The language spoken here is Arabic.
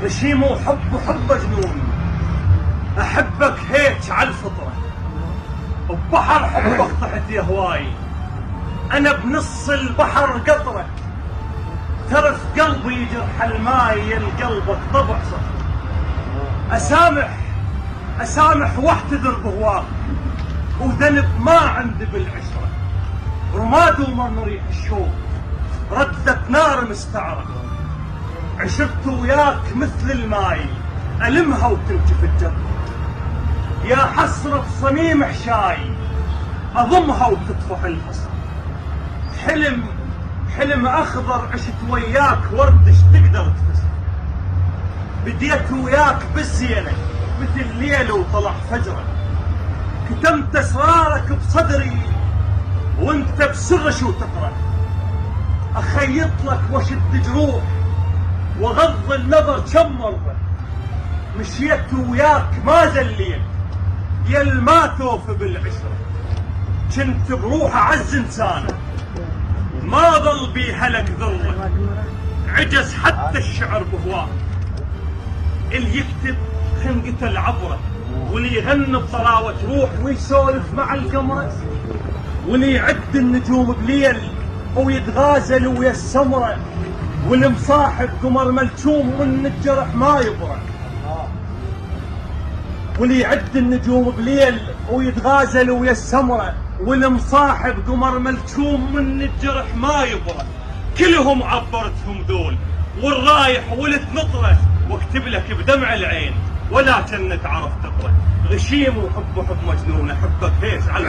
غشيم وحب جنون، احبك هيك عالفطرة، ببحر حبك طحت يا هواي، انا بنص البحر قطرة، ترف قلبي يجرح الماي لقلبك طبع صخر، اسامح واعتذر بهواك، وذنب ما عندي بالعشرة، رماد ومر ريح الشوق ردت نار مستعرة، عشرت وياك مثل الماي ألمها وتنجف الجر، يا حسرة بصميم حشاي أضمها وتطفح الحسرة، حلم أخضر عشت وياك وردش تقدر تفسر، بديت وياك بالزينة مثل ليلة وطلع فجرة، كتمت أسرارك بصدري وانت بسر شو تقرأ، أخيط لك وشد جروح وغض النظر كم مرة، مشيت وياك ما زليت يل ما توفي بالعشرة، كنت بروح أعز إنسانة ما ظل بي هلك ذرة، عجز حتى الشعر بهواه، اللي يكتب خنقته العبرة، واللي يغني بطراوة روح ويسولف مع القمرة، واللي يعد النجوم بليل ويتغازل ويا السمرة، واللي مصاحب قمر ملتوم من الجرح ما يبرى، واللي يعد النجوم بليل ويتغازل ويا السمرة، واللي مصاحب قمر ملتوم من الجرح ما يبرى، كلهم عبرتهم ذول والرايح والتنطره، واكتب لك بدمع العين ولا كنت عرفت تقرا، غشيم وحب مجنون، احبك هيك على